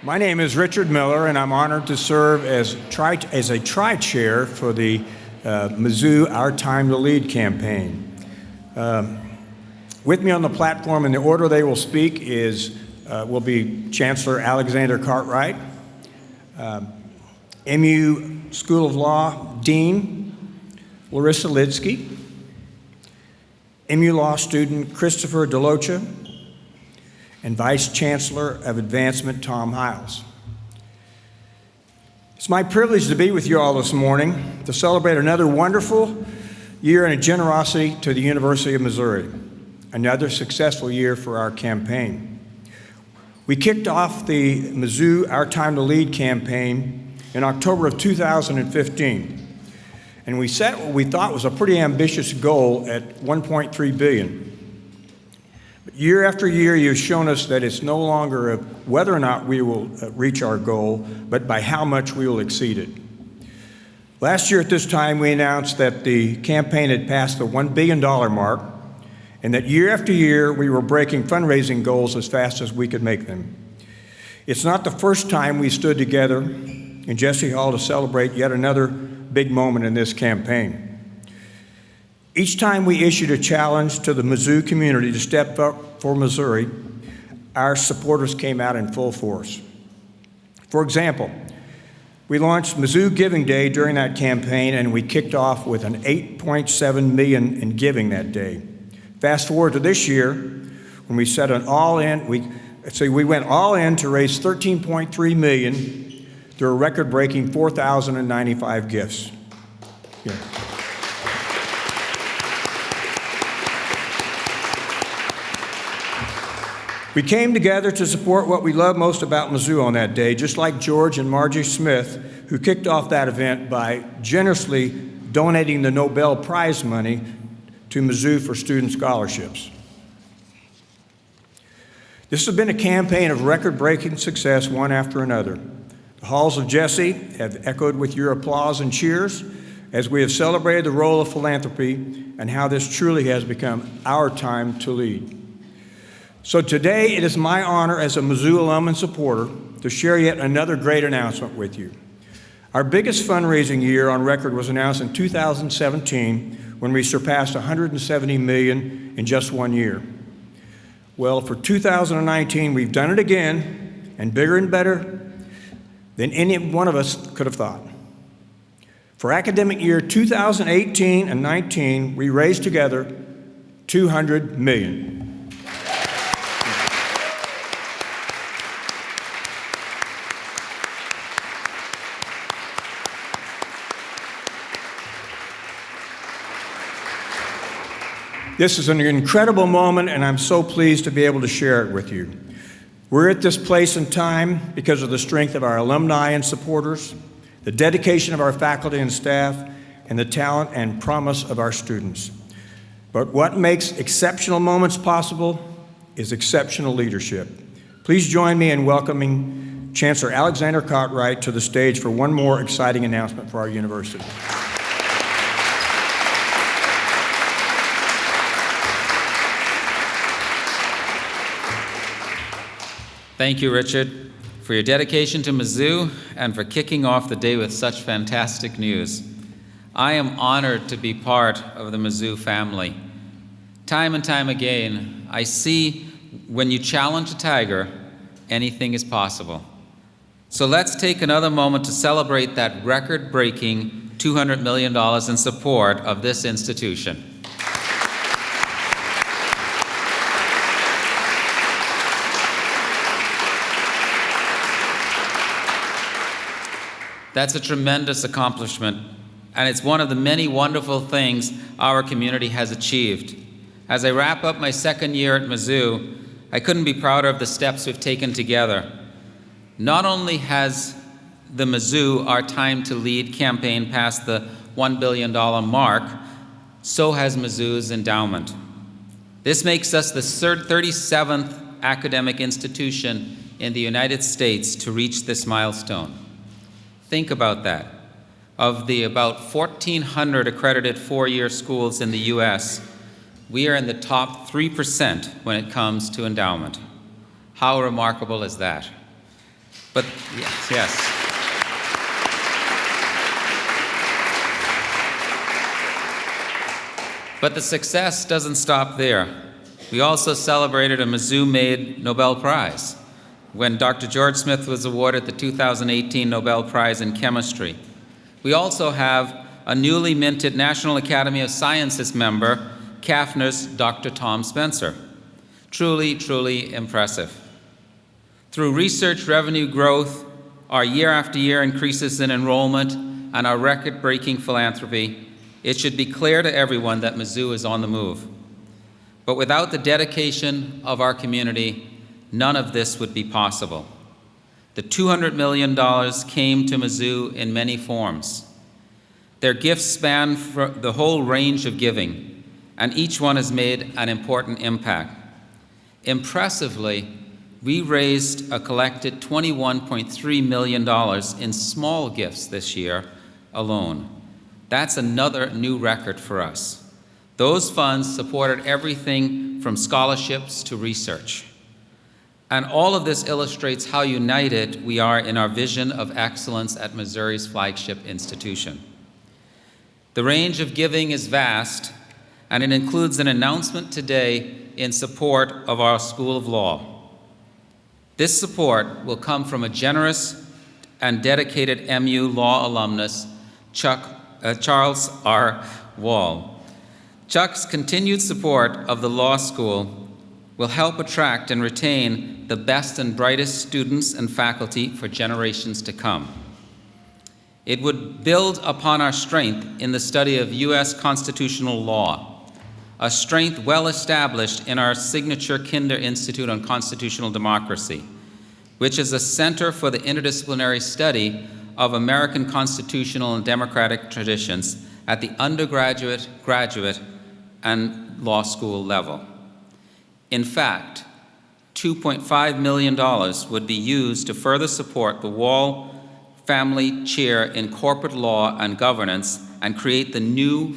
My name is Richard Miller, and I'm honored to serve as a tri-chair for the Mizzou Our Time to Lead campaign. With me on the platform, in the order they will speak, will be Chancellor Alexander Cartwright, MU School of Law Dean Larissa Lidsky, MU Law student Christopher DeLocha, and Vice Chancellor of Advancement Tom Hiles. It's my privilege to be with you all this morning to celebrate another wonderful year in generosity to the University of Missouri, another successful year for our campaign. We kicked off the Mizzou Our Time to Lead campaign in October of 2015, and we set what we thought was a pretty ambitious goal at $1.3 billion. But year after year, you've shown us that it's no longer whether or not we will reach our goal, but by how much we will exceed it. Last year at this time, we announced that the campaign had passed the $1 billion mark, and that year after year, we were breaking fundraising goals as fast as we could make them. It's not the first time we stood together in Jesse Hall to celebrate yet another big moment in this campaign. Each time we issued a challenge to the Mizzou community to step up for Missouri, our supporters came out in full force. For example, we launched Mizzou Giving Day during that campaign, and we kicked off with an $8.7 million in giving that day. Fast forward to this year, when we set an all-in, we went all in to raise $13.3 million through a record-breaking 4,095 gifts. Yeah. We came together to support what we love most about Mizzou on that day, just like George and Margie Smith, who kicked off that event by generously donating the Nobel Prize money to Mizzou for student scholarships. This has been a campaign of record-breaking success, one after another. The halls of Jesse have echoed with your applause and cheers as we have celebrated the role of philanthropy and how this truly has become our time to lead. So today, it is my honor as a Mizzou alum and supporter to share yet another great announcement with you. Our biggest fundraising year on record was announced in 2017 when we surpassed $170 million in just 1 year. Well, for 2019, we've done it again, and bigger and better than any one of us could have thought. For academic year 2018 and 19, we raised together $200 million. This is an incredible moment, and I'm so pleased to be able to share it with you. We're at this place and time because of the strength of our alumni and supporters, the dedication of our faculty and staff, and the talent and promise of our students. But what makes exceptional moments possible is exceptional leadership. Please join me in welcoming Chancellor Alexander Cartwright to the stage for one more exciting announcement for our university. Thank you, Richard, for your dedication to Mizzou and for kicking off the day with such fantastic news. I am honored to be part of the Mizzou family. Time and time again, I see when you challenge a tiger, anything is possible. So let's take another moment to celebrate that record-breaking $200 million in support of this institution. That's a tremendous accomplishment, and it's one of the many wonderful things our community has achieved. As I wrap up my second year at Mizzou, I couldn't be prouder of the steps we've taken together. Not only has the Mizzou Our Time to Lead campaign passed the $1 billion mark, so has Mizzou's endowment. This makes us the 37th academic institution in the United States to reach this milestone. Think about that. Of the about 1,400 accredited four-year schools in the US, we are in the top 3% when it comes to endowment. How remarkable is that? But yes, yes. But the success doesn't stop there. We also celebrated a Mizzou-made Nobel Prize when Dr. George Smith was awarded the 2018 Nobel Prize in Chemistry. We also have a newly minted National Academy of Sciences member, CAFNR's Dr. Tom Spencer. Truly, truly impressive. Through research revenue growth, our year-after-year increases in enrollment, and our record-breaking philanthropy, it should be clear to everyone that Mizzou is on the move. But without the dedication of our community, none of this would be possible. The $200 million came to Mizzou in many forms. Their gifts span the whole range of giving, and each one has made an important impact. Impressively, we raised a collected $21.3 million in small gifts this year alone. That's another new record for us. Those funds supported everything from scholarships to research. And all of this illustrates how united we are in our vision of excellence at Missouri's flagship institution. The range of giving is vast, and it includes an announcement today in support of our School of Law. This support will come from a generous and dedicated MU Law alumnus, Charles R. Wall. Chuck's continued support of the law school will help attract and retain the best and brightest students and faculty for generations to come. It would build upon our strength in the study of U.S. constitutional law, a strength well established in our signature Kinder Institute on Constitutional Democracy, which is a center for the interdisciplinary study of American constitutional and democratic traditions at the undergraduate, graduate, and law school level. In fact, $2.5 million would be used to further support the Wall Family Chair in Corporate Law and Governance and create the new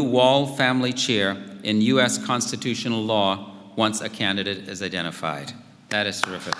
Wall Family Chair in U.S. constitutional law once a candidate is identified. That is terrific.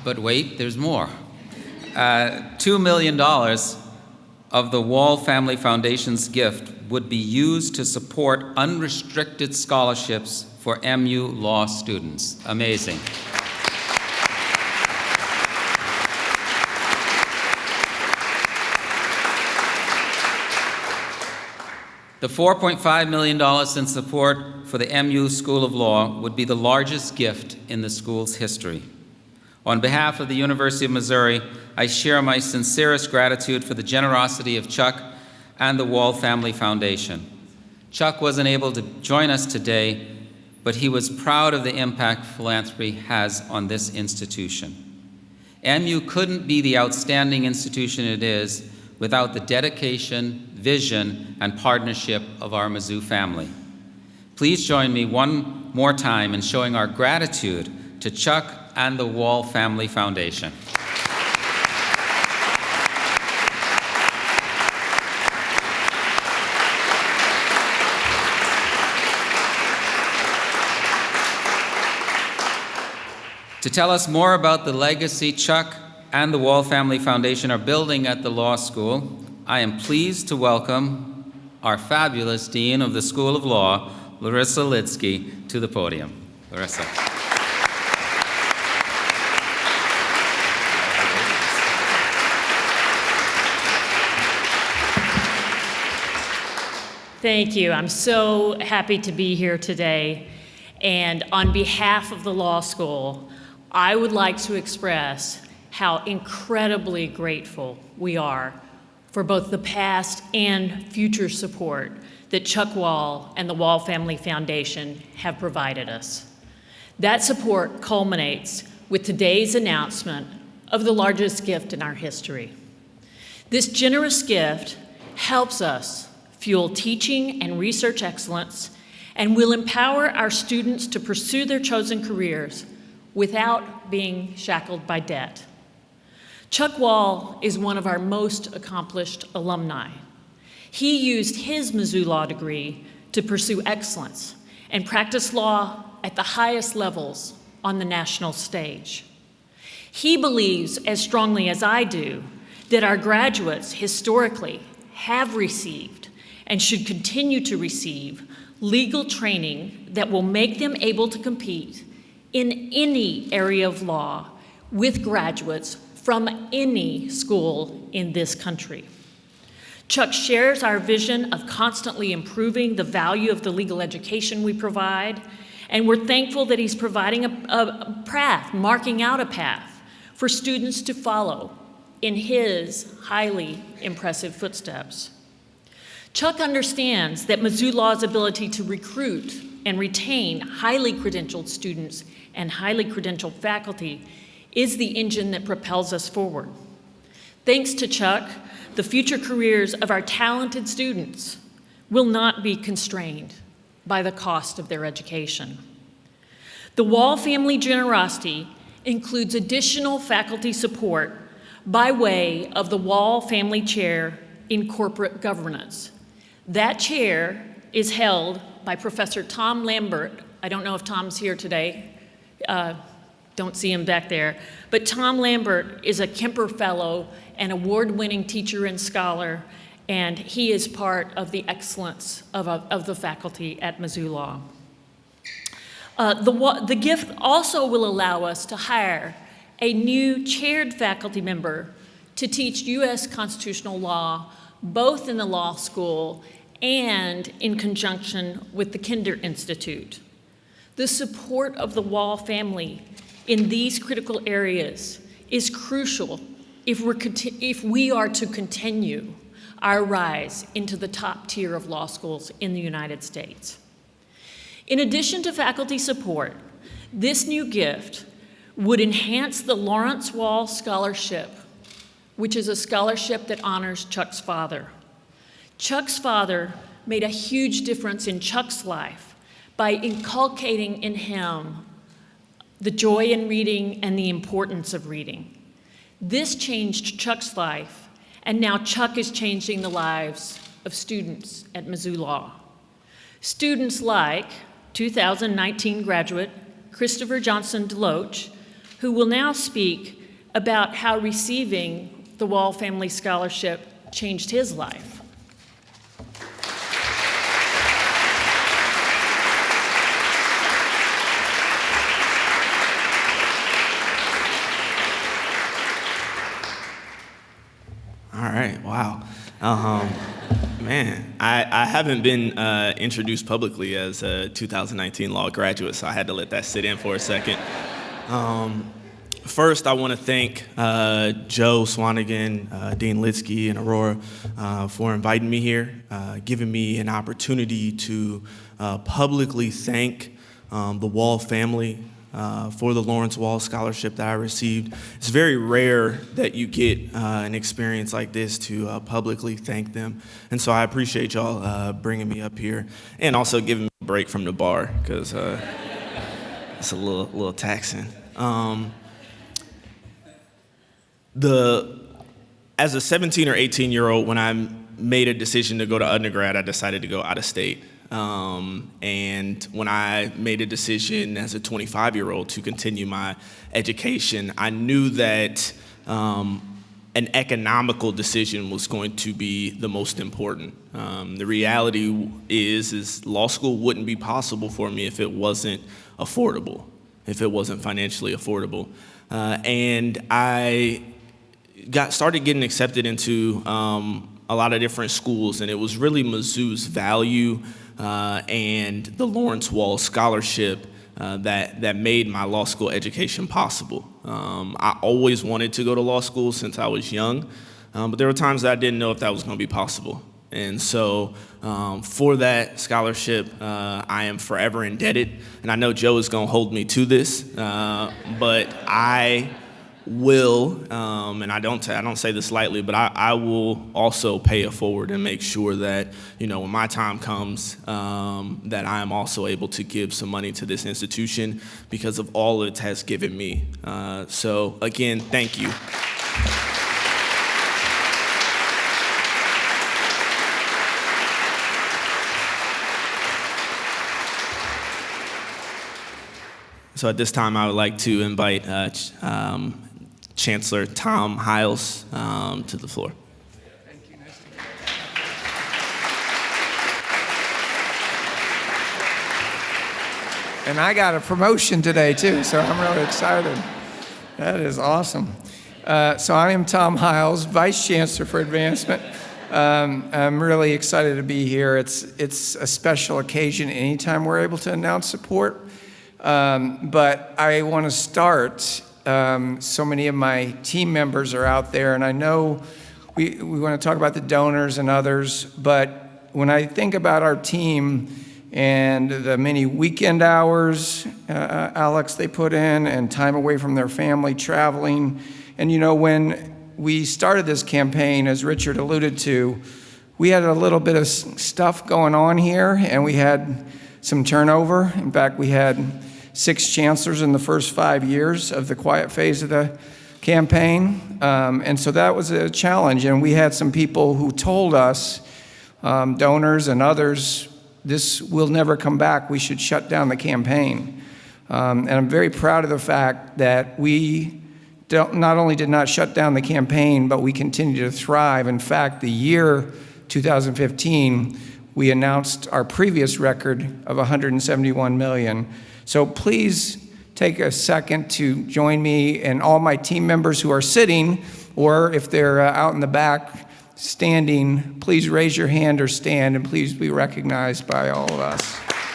But wait, there's more. $2 million of the Wall Family Foundation's gift would be used to support unrestricted scholarships for MU law students. Amazing. The $4.5 million in support for the MU School of Law would be the largest gift in the school's history. On behalf of the University of Missouri, I share my sincerest gratitude for the generosity of Chuck and the Wall Family Foundation. Chuck wasn't able to join us today, but he was proud of the impact philanthropy has on this institution. MU couldn't be the outstanding institution it is without the dedication, vision, and partnership of our Mizzou family. Please join me one more time in showing our gratitude to Chuck and the Wall Family Foundation. To tell us more about the legacy Chuck and the Wall Family Foundation are building at the law school, I am pleased to welcome our fabulous Dean of the School of Law, Larissa Lidsky, to the podium. Larissa. Thank you. I'm so happy to be here today. And on behalf of the law school, I would like to express how incredibly grateful we are for both the past and future support that Chuck Wall and the Wall Family Foundation have provided us. That support culminates with today's announcement of the largest gift in our history. This generous gift helps us fuel teaching and research excellence, and will empower our students to pursue their chosen careers without being shackled by debt. Chuck Wall is one of our most accomplished alumni. He used his Mizzou law degree to pursue excellence and practice law at the highest levels on the national stage. He believes, as strongly as I do, that our graduates historically have received and should continue to receive legal training that will make them able to compete in any area of law with graduates from any school in this country. Chuck shares our vision of constantly improving the value of the legal education we provide, and we're thankful that he's providing a path, marking out a path for students to follow in his highly impressive footsteps. Chuck understands that Mizzou Law's ability to recruit and retain highly credentialed students and highly credentialed faculty is the engine that propels us forward. Thanks to Chuck, the future careers of our talented students will not be constrained by the cost of their education. The Wall family generosity includes additional faculty support by way of the Wall Family Chair in Corporate Governance. That chair is held by Professor Tom Lambert. I don't know if Tom's here today. Don't see him back there. But Tom Lambert is a Kemper Fellow, an award-winning teacher and scholar, and he is part of the excellence of the faculty at Mizzou Law. The gift also will allow us to hire a new chaired faculty member to teach U.S. constitutional law, both in the law school and in conjunction with the Kinder Institute. The support of the Wall family in these critical areas is crucial if we are to continue our rise into the top tier of law schools in the United States. In addition to faculty support, this new gift would enhance the Lawrence Wall Scholarship, which is a scholarship that honors Chuck's father. Chuck's father made a huge difference in Chuck's life by inculcating in him the joy in reading and the importance of reading. This changed Chuck's life, and now Chuck is changing the lives of students at Mizzou Law. Students like 2019 graduate Christopher Johnson DeLoach, who will now speak about how receiving the Wall Family Scholarship changed his life. All right, wow. Man, I haven't been introduced publicly as a 2019 law graduate, so I had to let that sit in for a second. First, I want to thank Joe Swanigan, Dean Litsky, and Aurora for inviting me here, giving me an opportunity to publicly thank the Wall family for the Lawrence Wall Scholarship that I received. It's very rare that you get an experience like this to publicly thank them. And so I appreciate y'all bringing me up here and also giving me a break from the bar, because it's a little taxing. As a 17 or 18-year-old, when I made a decision to go to undergrad, I decided to go out of state. And when I made a decision as a 25-year-old to continue my education, I knew that an economical decision was going to be the most important. The reality is started law school wouldn't be possible for me if it wasn't affordable, if it wasn't financially affordable. And I started getting accepted into a lot of different schools, and it was really Mizzou's value and the Lawrence Wall Scholarship that made my law school education possible. I always wanted to go to law school since I was young, but there were times that I didn't know if that was going to be possible. And so for that scholarship, I am forever indebted, and I know Joe is going to hold me to this, but I will, and I don't say this lightly, but I will also pay it forward and make sure that, when my time comes, that I am also able to give some money to this institution because of all it has given me. So again, thank you. So at this time, I would like to invite Chancellor Tom Hiles to the floor. And I got a promotion today, too, so I'm really excited. That is awesome. So I am Tom Hiles, Vice Chancellor for Advancement. I'm really excited to be here. It's a special occasion anytime we're able to announce support. But I want to start. So many of my team members are out there, and I know we want to talk about the donors and others, but when I think about our team and the many weekend hours, Alex, they put in, and time away from their family, traveling. And you know, when we started this campaign, as Richard alluded to, we had a little bit of stuff going on here, and we had some turnover. In fact, we had 6 chancellors in the first 5 years of the quiet phase of the campaign. And so that was a challenge. And we had some people who told us, donors and others, this will never come back. We should shut down the campaign. And I'm very proud of the fact that we not only did not shut down the campaign, but we continue to thrive. In fact, the year 2015, we announced our previous record of $171 million. So please take a second to join me and all my team members who are sitting, or if they're out in the back standing, please raise your hand or stand, and please be recognized by all of us.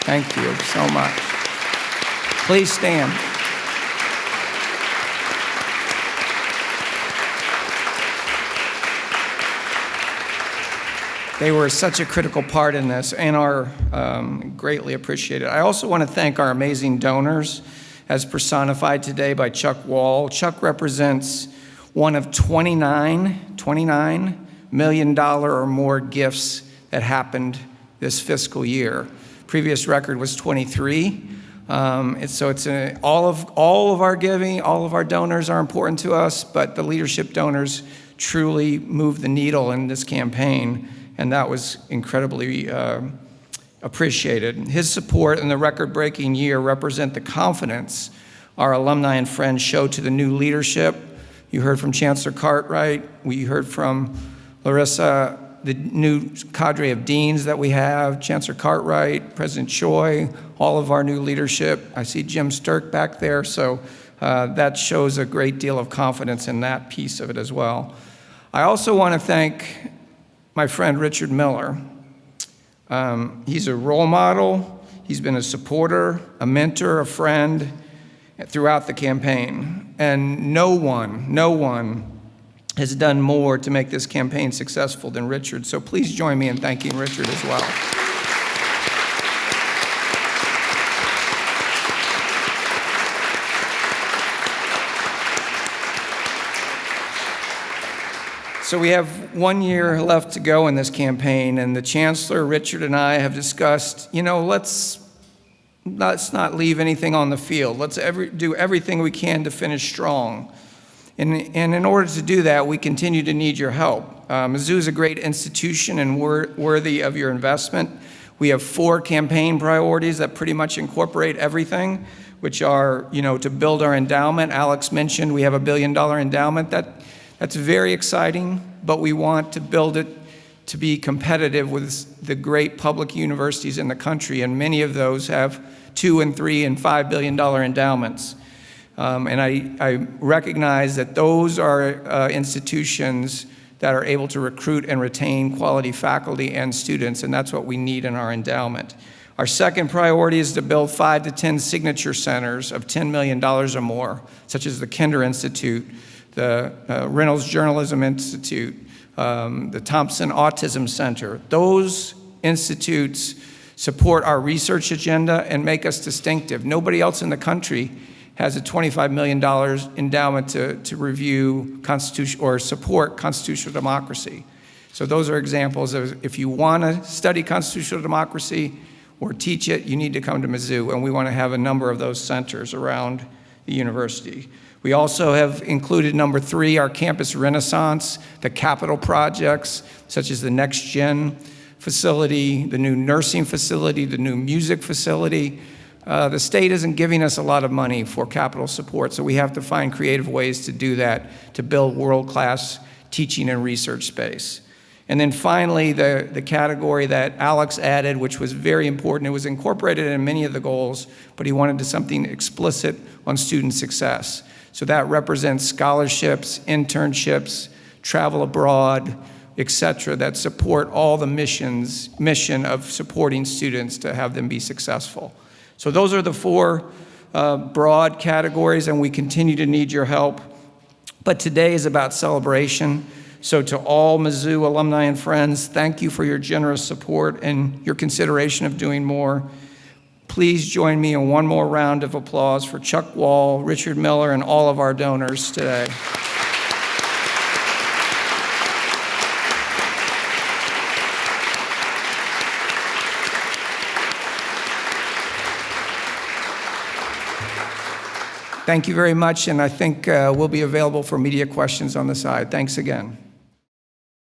Thank you so much. Please stand. They were such a critical part in this and are greatly appreciated. I also want to thank our amazing donors, as personified today by Chuck Wall. Chuck represents one of 29 $1 million or more gifts that happened this fiscal year. Previous record was 23. All of our giving, all of our donors are important to us, but the leadership donors truly moved the needle in this campaign, and that was incredibly appreciated. His support in the record-breaking year represent the confidence our alumni and friends show to the new leadership. You heard from Chancellor Cartwright. We heard from Larissa, the new cadre of deans that we have, Chancellor Cartwright, President Choi, all of our new leadership. I see Jim Sturk back there, so that shows a great deal of confidence in that piece of it as well. I also want to thank my friend Richard Miller. He's a role model. He's been a supporter, a mentor, a friend throughout the campaign. And no one has done more to make this campaign successful than Richard. So please join me in thanking Richard as well. So we have 1 year left to go in this campaign, and the Chancellor, Richard, and I have discussed, let's not leave anything on the field. Let's do everything we can to finish strong. And in order to do that, we continue to need your help. Mizzou is a great institution and worthy of your investment. We have 4 campaign priorities that pretty much incorporate everything, which are, to build our endowment. Alex mentioned we have a $1 billion endowment. That's very exciting, but we want to build it to be competitive with the great public universities in the country, and many of those have $2 and $3 and $5 billion endowments. And I recognize that those are institutions that are able to recruit and retain quality faculty and students, and that's what we need in our endowment. Our second priority is to build 5 to 10 signature centers of $10 million or more, such as the Kinder Institute, the Reynolds Journalism Institute, the Thompson Autism Center. Those institutes support our research agenda and make us distinctive. Nobody else in the country has a $25 million endowment to review constitution or support constitutional democracy. So those are examples of, if you want to study constitutional democracy or teach it, you need to come to Mizzou, and we want to have a number of those centers around the university. We also have included number 3, our campus renaissance, the capital projects, such as the Next Gen facility, the new nursing facility, the new music facility. The state isn't giving us a lot of money for capital support, so we have to find creative ways to do that, to build world-class teaching and research space. And then finally, the category that Alex added, which was very important, it was incorporated in many of the goals, but he wanted something explicit on student success. So that represents scholarships, internships, travel abroad, et cetera, that support all the mission of supporting students to have them be successful. So those are the 4 broad categories, and we continue to need your help. But today is about celebration. So to all Mizzou alumni and friends, thank you for your generous support and your consideration of doing more. Please join me in one more round of applause for Chuck Wall, Richard Miller, and all of our donors today. Thank you very much, and I think we'll be available for media questions on the side. Thanks again.